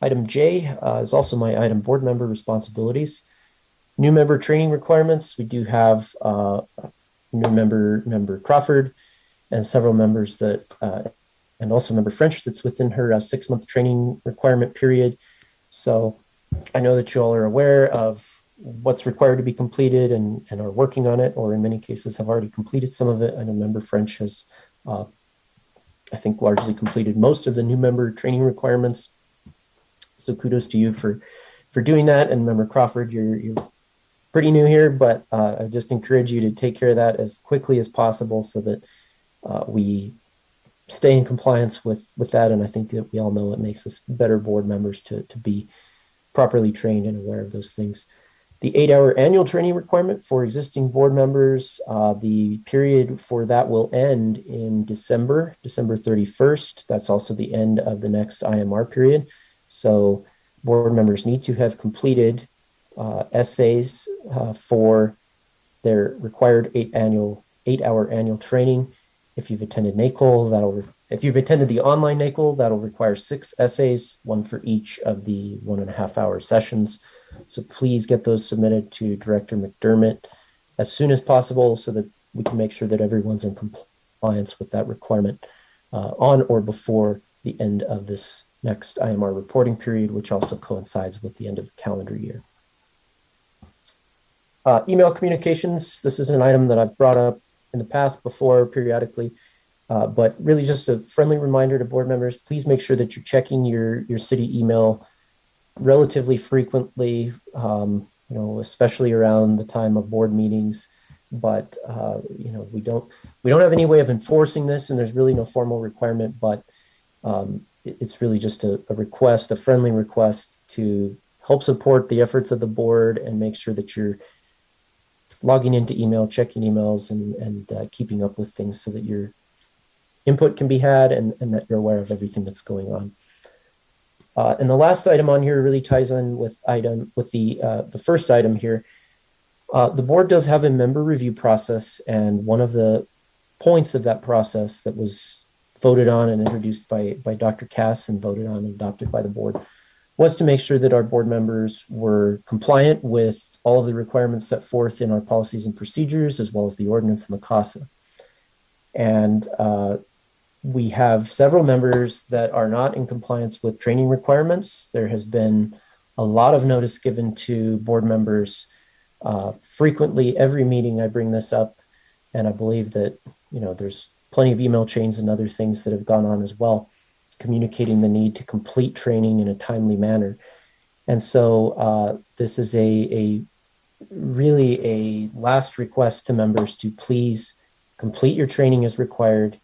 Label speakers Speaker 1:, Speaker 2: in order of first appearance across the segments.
Speaker 1: Item J is also my item, board member responsibilities. New member training requirements. We do have new member Crawford and several members that, and also member French that's within her 6-month training requirement period. So I know that you all are aware of what's required to be completed and are working on it, or in many cases have already completed some of it. I know member French has, I think, largely completed most of the new member training requirements. So kudos to you for doing that. And member Crawford, you're pretty new here, but I just encourage you to take care of that as quickly as possible so that we stay in compliance with that. And I think that we all know it makes us better board members to be properly trained and aware of those things. The 8-hour annual training requirement for existing board members, the period for that will end in December 31st. That's also the end of the next IMR period. So board members need to have completed essays for their required 8-hour annual training. If you've attended NACOL, if you've attended the online NACOL, that'll require 6 essays, 1 for each of the 1.5-hour sessions. So please get those submitted to Director McDermott as soon as possible so that we can make sure that everyone's in compliance with that requirement on or before the end of this next IMR reporting period, which also coincides with the end of the calendar year. Email communications. This is an item that I've brought up in the past before periodically, but really just a friendly reminder to board members, please make sure that you're checking your city email relatively frequently, especially around the time of board meetings. But we don't have any way of enforcing this, and there's really no formal requirement, but it's really just a request, a friendly request to help support the efforts of the board and make sure that you're logging into email, checking emails, and keeping up with things so that your input can be had and that you're aware of everything that's going on. And the last item on here really ties in with the first item here. The board does have a member review process, and one of the points of that process that was voted on and introduced by Dr. Cass and voted on and adopted by the board was to make sure that our board members were compliant with all of the requirements set forth in our policies and procedures, as well as the ordinance and the CASA. And we have several members that are not in compliance with training requirements. There has been a lot of notice given to board members. Frequently, every meeting I bring this up, and I believe that there's plenty of email chains and other things that have gone on as well, communicating the need to complete training in a timely manner. And so this is really a last request to members to please complete your training as required.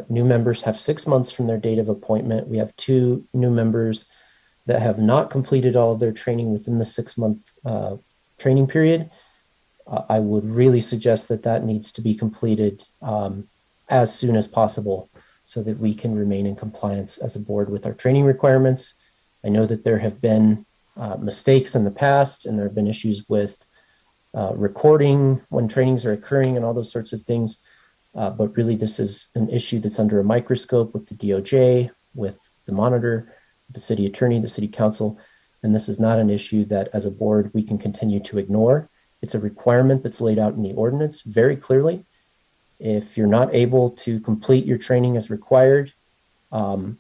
Speaker 1: New members have 6 months from their date of appointment. We have 2 new members that have not completed all of their training within the 6-month training period. I would really suggest that needs to be completed as soon as possible so that we can remain in compliance as a board with our training requirements. I know that there have been mistakes in the past, and there have been issues with recording when trainings are occurring and all those sorts of things. But really, this is an issue that's under a microscope with the DOJ, with the monitor, the city attorney, the city council. And this is not an issue that as a board we can continue to ignore. It's a requirement that's laid out in the ordinance very clearly. If you're not able to complete your training as required, you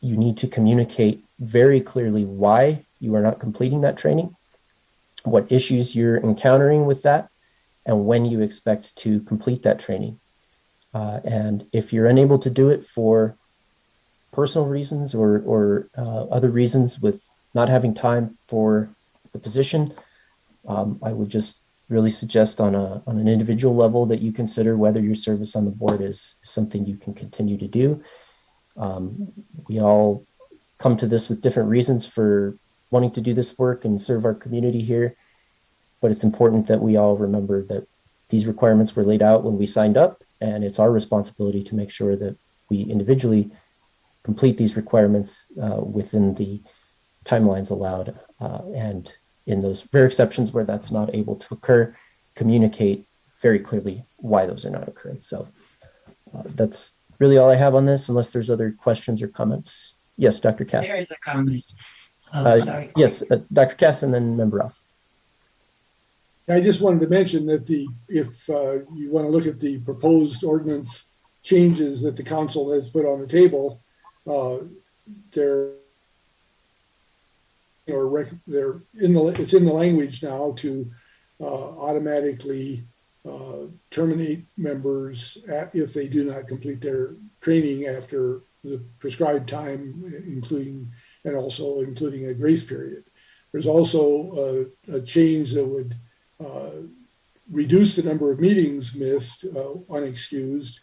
Speaker 1: need to communicate very clearly why you are not completing that training, what issues you're encountering with that, and when you expect to complete that training. And if you're unable to do it for personal reasons or other reasons with not having time for the position, I would just really suggest on an individual level that you consider whether your service on the board is something you can continue to do. We all come to this with different reasons for wanting to do this work and serve our community here, but it's important that we all remember that these requirements were laid out when we signed up, and it's our responsibility to make sure that we individually complete these requirements within the timelines allowed, and in those rare exceptions where that's not able to occur, communicate very clearly why those are not occurring. So that's really all I have on this, unless there's other questions or comments. Yes, Dr.
Speaker 2: There
Speaker 1: Cass.
Speaker 2: is a comment. Oh, sorry.
Speaker 1: Yes, Dr. Cass and then Member Ruff.
Speaker 3: I just wanted to mention that if you want to look at the proposed ordinance changes that the council has put on the table, it's in the language now to automatically terminate members if they do not complete their training after the prescribed time, including a grace period. There's also a change that would reduce the number of meetings missed unexcused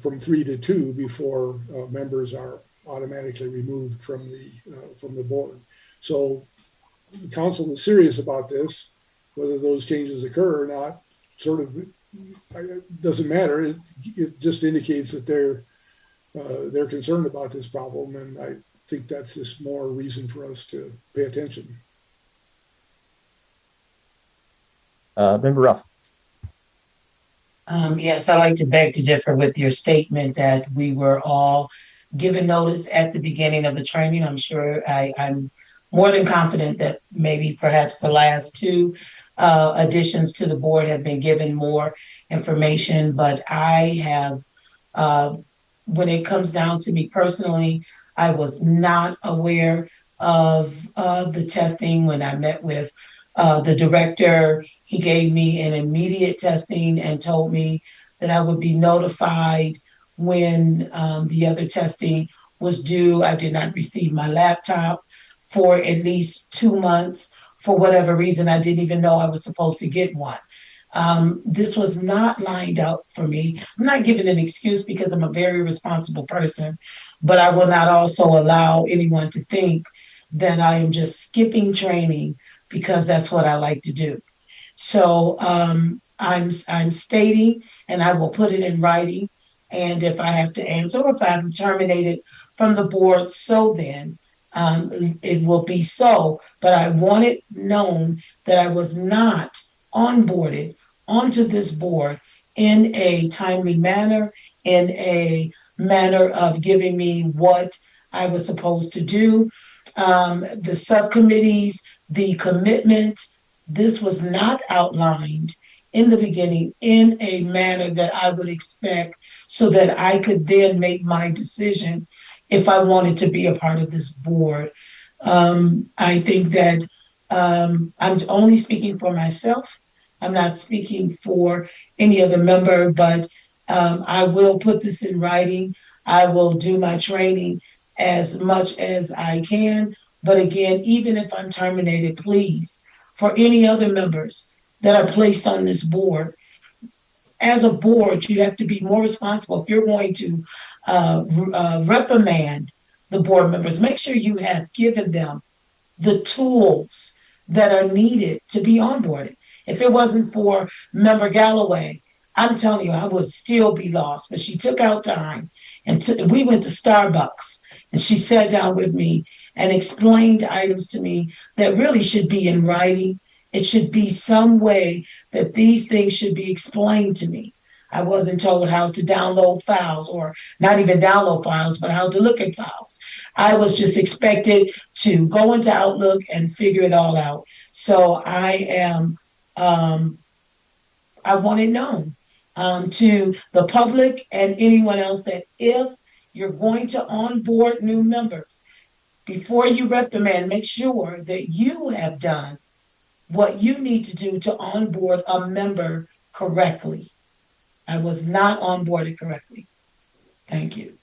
Speaker 3: from 3 to 2 before members are automatically removed from the board. So the council is serious about this. Whether those changes occur or not doesn't matter. It just indicates that they're concerned about this problem, and I think that's just more reason for us to pay attention.
Speaker 1: Member Ruff.
Speaker 2: Yes, I like to beg to differ with your statement that we were all given notice at the beginning of the training. I'm sure I'm more than confident that maybe perhaps the last 2 additions to the board have been given more information, but I have, when it comes down to me personally, I was not aware of the testing. When I met with the director, he gave me an immediate testing and told me that I would be notified when the other testing was due. I did not receive my laptop for at least 2 months. For whatever reason, I didn't even know I was supposed to get one. This was not lined out for me. I'm not giving an excuse because I'm a very responsible person, but I will not also allow anyone to think that I am just skipping training because that's what I like to do. So I'm stating, and I will put it in writing. And if I have to answer, or if I'm terminated from the board, so then it will be so. But I want it known that I was not onboarded onto this board in a timely manner, in a manner of giving me what I was supposed to do. The subcommittees, the commitment, this was not outlined in the beginning in a manner that I would expect so that I could then make my decision if I wanted to be a part of this board. I think that I'm only speaking for myself. I'm not speaking for any other member, but I will put this in writing. I will do my training as much as I can. But again, even if I'm terminated, please, for any other members that are placed on this board, as a board, you have to be more responsible. If you're going to reprimand the board members, make sure you have given them the tools that are needed to be onboarded. If it wasn't for Member Galloway, I'm telling you, I would still be lost. But she took out time, and we went to Starbucks, and she sat down with me and explained items to me that really should be in writing. It should be some way that these things should be explained to me. I wasn't told how to download files, or not even download files, but how to look at files. I was just expected to go into Outlook and figure it all out. So I want it known to the public and anyone else that if you're going to onboard new members, before you reprimand, make sure that you have done what you need to do to onboard a member correctly. I was not onboarded correctly. Thank you.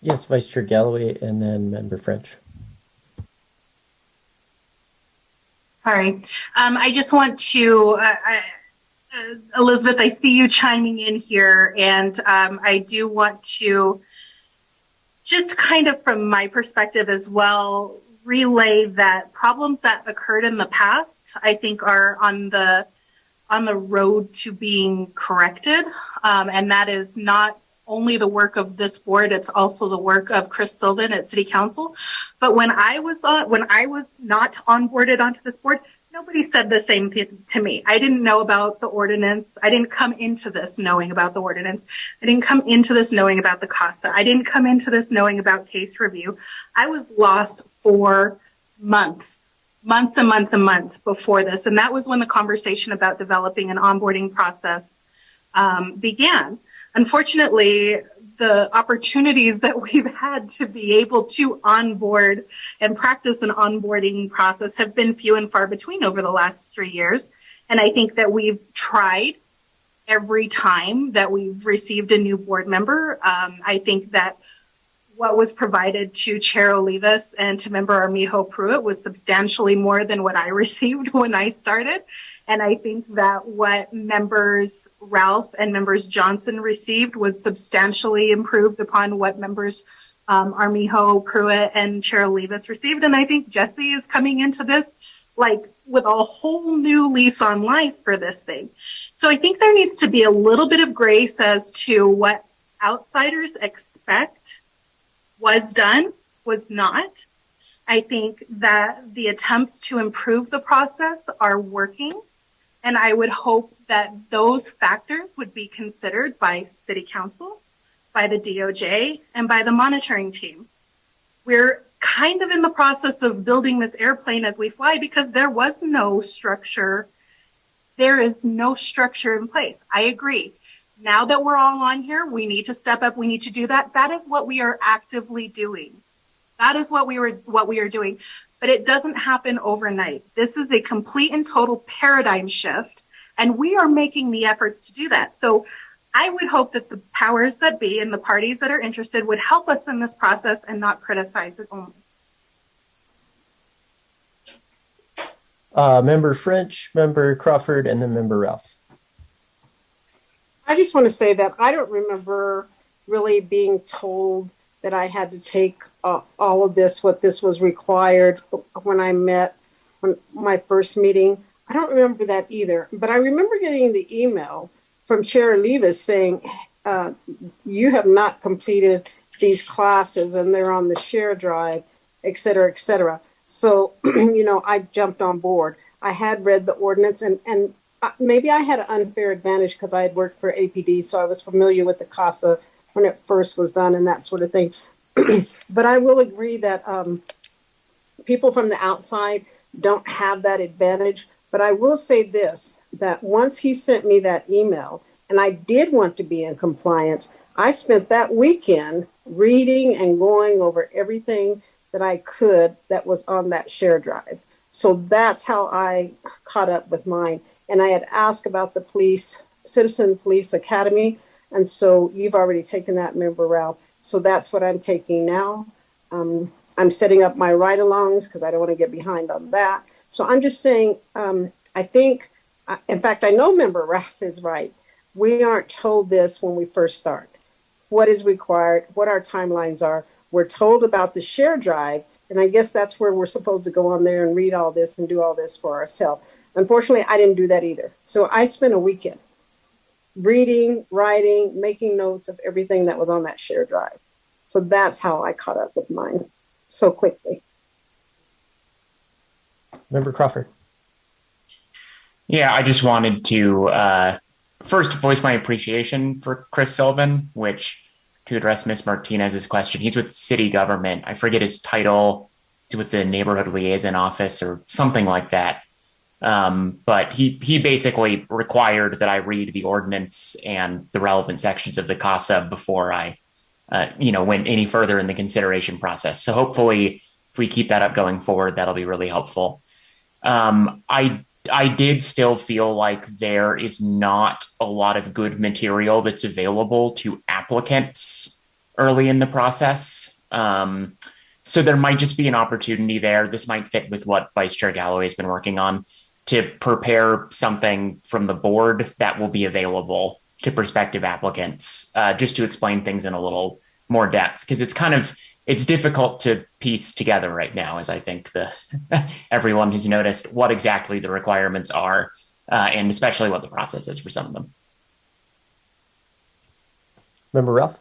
Speaker 1: Yes, Vice Chair Galloway and then Member French.
Speaker 4: All right. I just want to, Elizabeth, I see you chiming in here, and I do want to just kind of from my perspective as well, relay that problems that occurred in the past, I think are on the road to being corrected. And that is not only the work of this board, it's also the work of Chris Sylvan at City Council. But when I was not onboarded onto this board, Nobody said the same thing to me. I didn't know about the ordinance. I didn't come into this knowing about the ordinance. I didn't come into this knowing about the CASA. I didn't come into this knowing about case review. I was lost for months and months before this. And that was when the conversation about developing an onboarding process began. Unfortunately, the opportunities that we've had to be able to onboard and practice an onboarding process have been few and far between over the last 3 years. And I think that we've tried every time that we've received a new board member. I think that what was provided to Chair Olivas and to member Armijo Pruitt was substantially more than what I received when I started. And I think that what members Ralph and members Johnson received was substantially improved upon what members Armijo, Pruitt, and Chair Olivas received. And I think Jesse is coming into this like with a whole new lease on life for this thing. So I think there needs to be a little bit of grace as to what outsiders expect was done, was not. I think that the attempts to improve the process are working. And I would hope that those factors would be considered by City Council, by the DOJ, and by the monitoring team. We're kind of in the process of building this airplane as we fly because there was no structure. There is no structure in place. I agree. Now that we're all on here, we need to step up. We need to do that. That is what we are actively doing. That is what we are doing. But it doesn't happen overnight. This is a complete and total paradigm shift, and we are making the efforts to do that. So I would hope that the powers that be and the parties that are interested would help us in this process and not criticize it only.
Speaker 1: Member French, Member Crawford, and then Member Ralph.
Speaker 5: I just want to say that I don't remember really being told that I had to take all of this, what this was required when I met, when my first meeting. I don't remember that either, but I remember getting the email from Chair Olivas saying, you have not completed these classes and they're on the share drive, et cetera, et cetera. So, I jumped on board. I had read the ordinance and maybe I had an unfair advantage because I had worked for APD, so I was familiar with the CASA when it first was done and that sort of thing. But I will agree that people from the outside don't have that advantage. But I will say this, that once he sent me that email and I did want to be in compliance, I spent that weekend reading and going over everything that I could that was on that share drive. So that's how I caught up with mine. And I had asked about the Citizen Police Academy. And so you've already taken that, Member Ralph. So that's what I'm taking now. I'm setting up my ride-alongs because I don't want to get behind on that. So I'm just saying, I think, in fact, I know Member Ralph is right. We aren't told this when we first start. What is required, what our timelines are. We're told about the share drive. And I guess that's where we're supposed to go on there and read all this and do all this for ourselves. Unfortunately, I didn't do that either. So I spent a weekend reading, writing, making notes of everything that was on that share drive. So that's how I caught up with mine so quickly.
Speaker 1: Member Crawford.
Speaker 6: Yeah, I just wanted to first voice my appreciation for Chris Sullivan, which to address Ms. Martinez's question, he's with city government. I forget his title. He's with the neighborhood liaison office or something like that. But he basically required that I read the ordinance and the relevant sections of the CASA before I, went any further in the consideration process. So hopefully if we keep that up going forward, that'll be really helpful. I did still feel like there is not a lot of good material that's available to applicants early in the process. So there might just be an opportunity there. This might fit with what Vice Chair Galloway has been working on, to prepare something from the board that will be available to prospective applicants, just to explain things in a little more depth, because it's difficult to piece together right now, as I think everyone has noticed what exactly the requirements are, and especially what the process is for some of them.
Speaker 1: Member Ralph?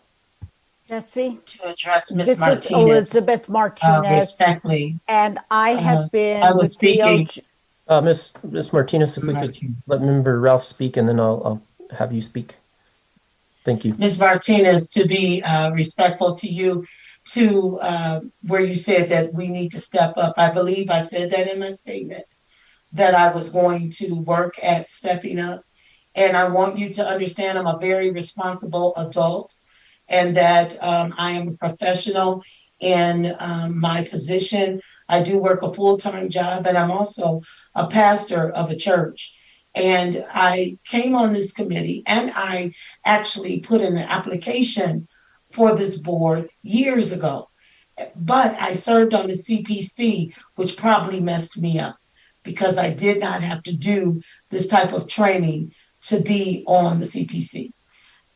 Speaker 7: Jesse?
Speaker 2: To address Ms.
Speaker 7: This
Speaker 2: Martinez.
Speaker 7: is Elizabeth Martinez.
Speaker 2: Respectfully.
Speaker 7: And I have been
Speaker 2: I was speaking.
Speaker 1: Miss Martinez, if we could let Member Ralph speak, and then I'll have you speak. Thank you.
Speaker 2: Ms. Martinez, to be respectful to you, to where you said that we need to step up. I believe I said that in my statement, that I was going to work at stepping up. And I want you to understand I'm a very responsible adult, and that I am a professional in my position. I do work a full-time job, and I'm also a pastor of a church. And I came on this committee, and I actually put in an application for this board years ago. But I served on the CPC, which probably messed me up because I did not have to do this type of training to be on the CPC.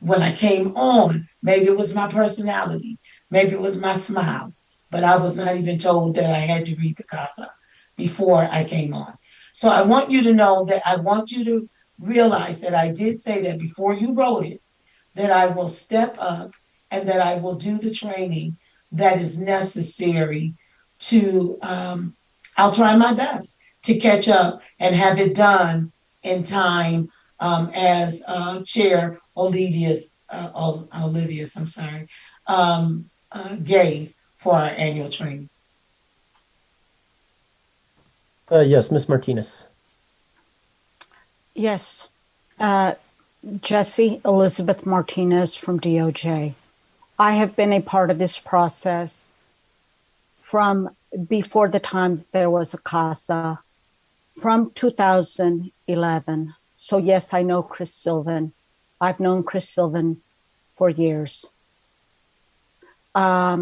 Speaker 2: When I came on, maybe it was my personality, maybe it was my smile, but I was not even told that I had to read the CASA before I came on. So I want you to know that I want you to realize that I did say that before you wrote it, that I will step up and that I will do the training that is necessary to, I'll try my best to catch up and have it done in time, as Chair Olivia's, I'm sorry, gave for our annual training.
Speaker 1: Yes, Miss Martinez.
Speaker 7: Yes. Jesse Elizabeth Martinez from DOJ. I have been a part of this process from before the time there was a CASA, from 2011. So yes, I know Chris Sylvan. I've known Chris Sylvan for years. I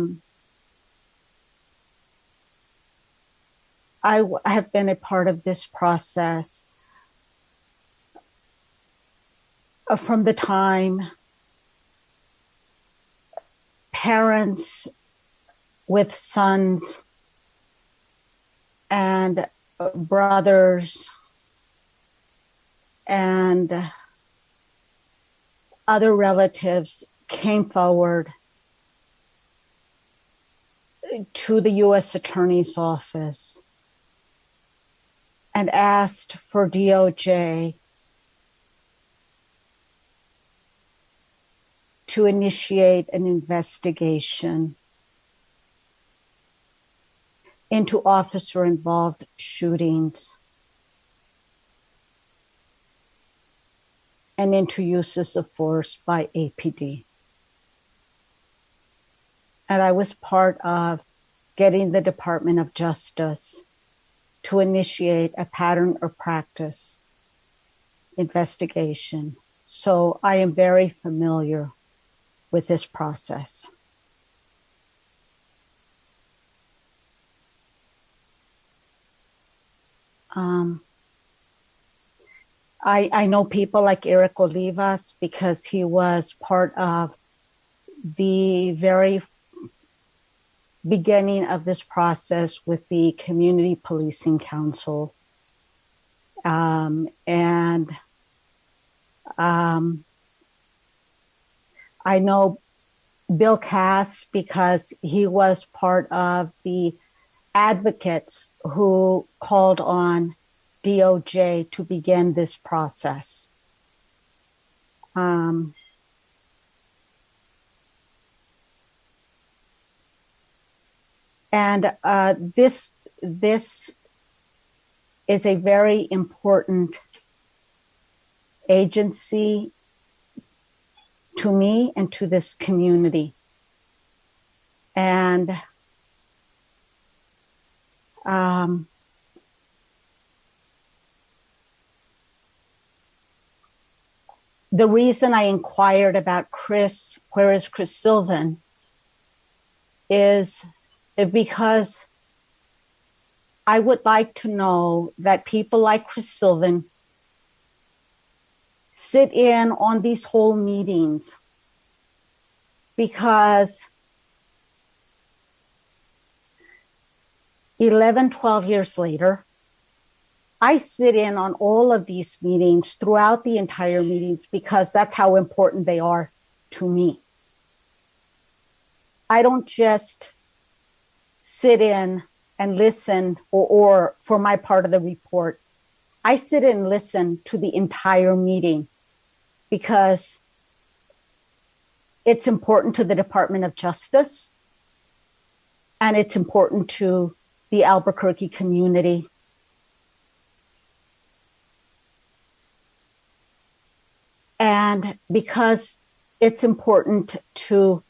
Speaker 7: have been a part of this process from the time parents with sons and brothers and other relatives came forward to the U.S. Attorney's Office and asked for DOJ to initiate an investigation into officer-involved shootings and into uses of force by APD. And I was part of getting the Department of Justice to initiate a pattern or practice investigation. So I am very familiar with this process. I know people like Eric Olivas because he was part of the very beginning of this process with the Community Policing Council. I know Bill Cass because he was part of the advocates who called on DOJ to begin this process. This is a very important agency to me and to this community. And the reason I inquired about Chris, where is Chris Sylvan, is because I would like to know that people like Chris Sylvan sit in on these whole meetings, because 11, 12 years later, I sit in on all of these meetings throughout the entire meetings because that's how important they are to me. I don't just sit in and listen or for my part of the report I sit and listen to the entire meeting because it's important to the Department of Justice and it's important to the Albuquerque community. And because it's important to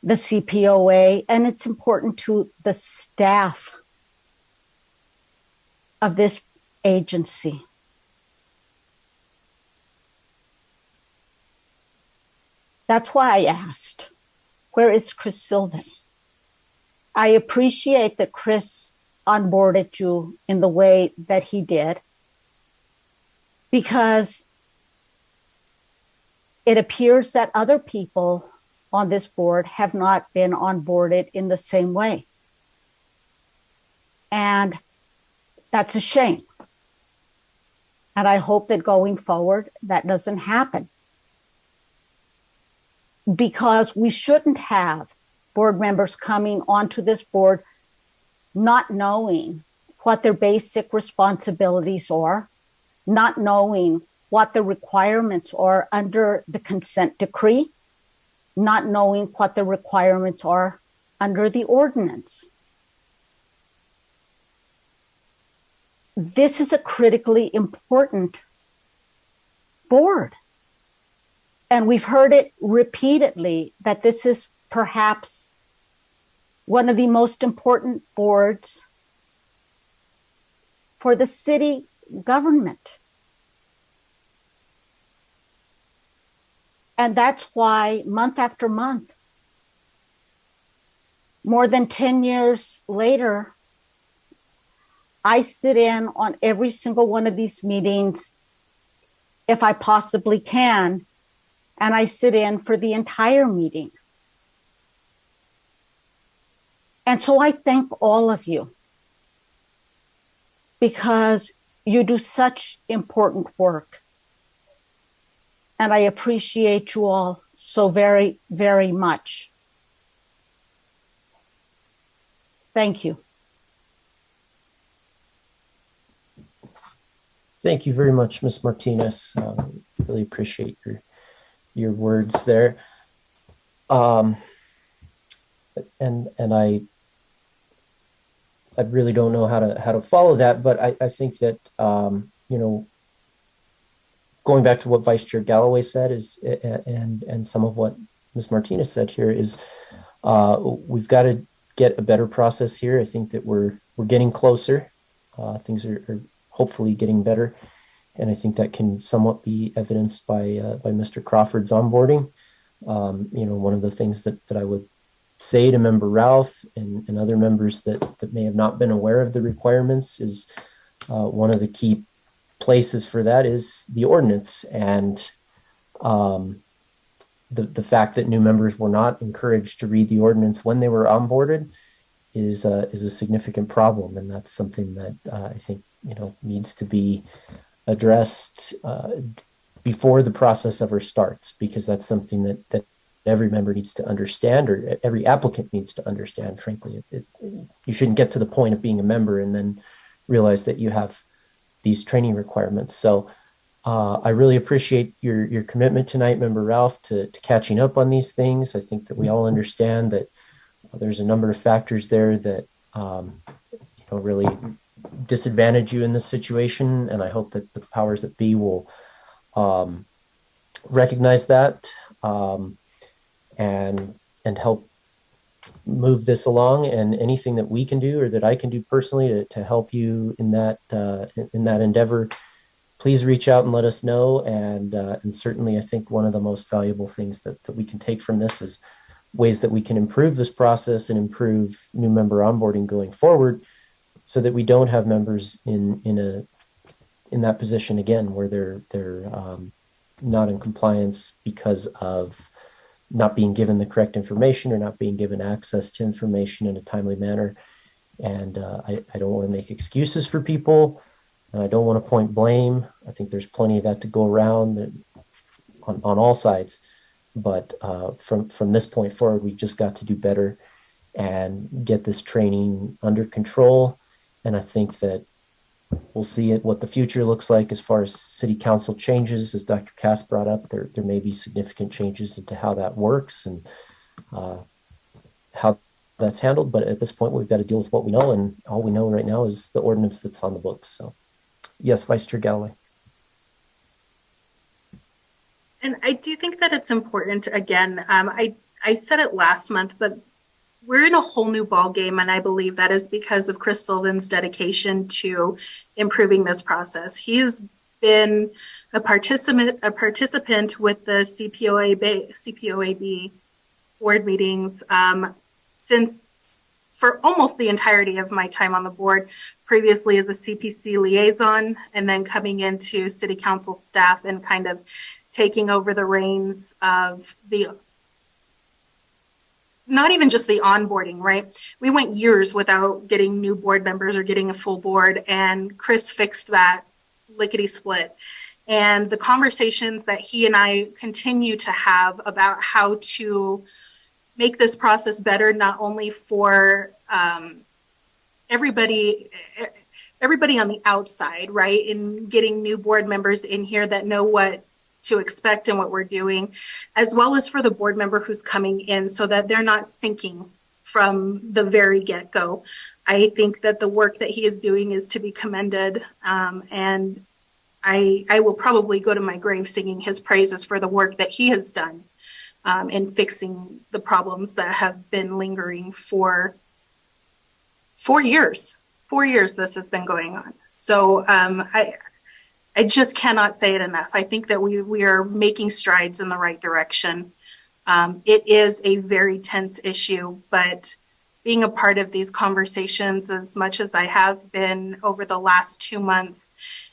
Speaker 7: the CPOA and it's important to the staff of this agency. That's why I asked, where is Chris Sylvan? I appreciate that Chris onboarded you in the way that he did, because it appears that other people on this board have not been onboarded in the same way. And that's a shame. And I hope that going forward, that doesn't happen. Because we shouldn't have board members coming onto this board not knowing what their basic responsibilities are, not knowing what the requirements are under the consent decree, not knowing what the requirements are under the ordinance. This is a critically important board. And we've heard it repeatedly that this is perhaps one of the most important boards for the city government. And that's why month after month, more than 10 years later, I sit in on every single one of these meetings if I possibly can, and I sit in for the entire meeting. And so I thank all of you because you do such important work. And I appreciate you all so very, very much. Thank you.
Speaker 1: Thank you very much, Ms. Martinez. Really appreciate your words there. And I really don't know how to follow that, but I think that going back to what Vice Chair Galloway said is, and some of what Ms. Martinez said here is, we've got to get a better process here. I think that we're getting closer. Things are hopefully getting better. And I think that can somewhat be evidenced by Mr. Crawford's onboarding. One of the things that I would say to Member Ralph and other members that may have not been aware of the requirements is one of the key places for that is the ordinance. And the fact that new members were not encouraged to read the ordinance when they were onboarded is a significant problem. And that's something that I think needs to be addressed before the process ever starts, because that's something that every member needs to understand, or every applicant needs to understand. Frankly, you shouldn't get to the point of being a member and then realize that you have these training requirements. So I really appreciate your commitment tonight, Member Ralph, to catching up on these things. I think that we all understand that there's a number of factors there that really disadvantage you in this situation, and I hope that the powers that be will recognize that and help move this along. And anything that we can do or that I can do personally to help you in that endeavor, please reach out and let us know. And certainly, I think one of the most valuable things that we can take from this is ways that we can improve this process and improve new member onboarding going forward, so that we don't have members in that position again, where they're not in compliance because of not being given the correct information or not being given access to information in a timely manner. And I don't want to make excuses for people, and I don't want to point blame. I think there's plenty of that to go around on all sides. But from this point forward, we just got to do better and get this training under control. And I think that we'll see what the future looks like as far as city council changes. As Dr. Cass brought up, there may be significant changes into how that works and how that's handled. But at this point, we've got to deal with what we know, and all we know right now is the ordinance that's on the books. So, yes, Vice Chair Galloway.
Speaker 4: And I do think that it's important, again, I said it last month, but we're in a whole new ball game, and I believe that is because of Chris Sylvan's dedication to improving this process. He has been a participant with the CPOA board meetings since for almost the entirety of my time on the board, previously as a CPC liaison, and then coming into city council staff and kind of taking over the reins of not even just the onboarding, right? We went years without getting new board members or getting a full board, and Chris fixed that lickety split. And the conversations that he and I continue to have about how to make this process better, not only for everybody on the outside, right? And getting new board members in here that know what to expect and what we're doing, as well as for the board member who's coming in so that they're not sinking from the very get-go. I think that the work that he is doing is to be commended, and I will probably go to my grave singing his praises for the work that he has done in fixing the problems that have been lingering for 4 years. 4 years this has been going on. So I just cannot say it enough. I think that we are making strides in the right direction. It is a very tense issue, but being a part of these conversations as much as I have been over the last 2 months,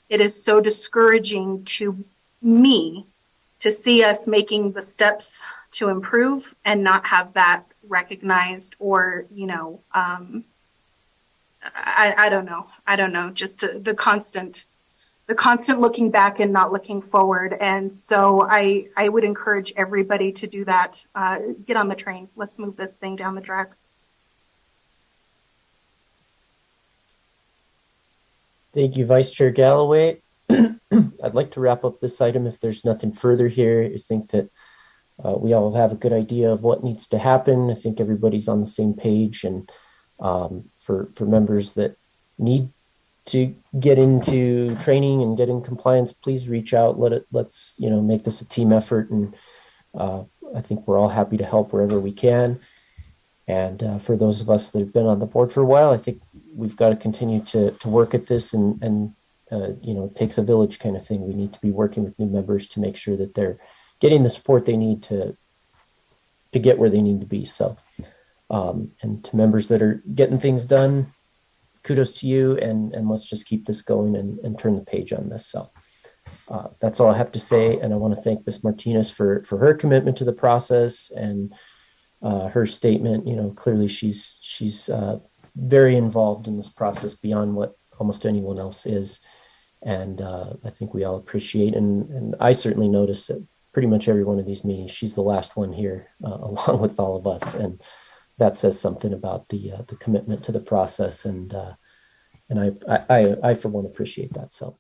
Speaker 4: it is so discouraging to me to see us making the steps to improve and not have that recognized or, I don't know, just the constant looking back and not looking forward. And so I would encourage everybody to do that. Get on the train. Let's move this thing down the track.
Speaker 1: Thank you, Vice Chair Galloway. I'd like to wrap up this item if there's nothing further here. I think that we all have a good idea of what needs to happen. I think everybody's on the same page, and for members that need to get into training and get in compliance, please reach out. Let's make this a team effort, and I think we're all happy to help wherever we can. And for those of us that have been on the board for a while, I think we've got to continue to work at this, and it takes a village kind of thing. We need to be working with new members to make sure that they're getting the support they need to get where they need to be. So, and to members that are getting things done, kudos to you, and let's just keep this going and turn the page on this. So that's all I have to say. And I want to thank Ms. Martinez for her commitment to the process and her statement. Clearly she's very involved in this process beyond what almost anyone else is. And I think we all appreciate, and I certainly notice that pretty much every one of these meetings, she's the last one here along with all of us. And that says something about the commitment to the process, and I for one appreciate that. So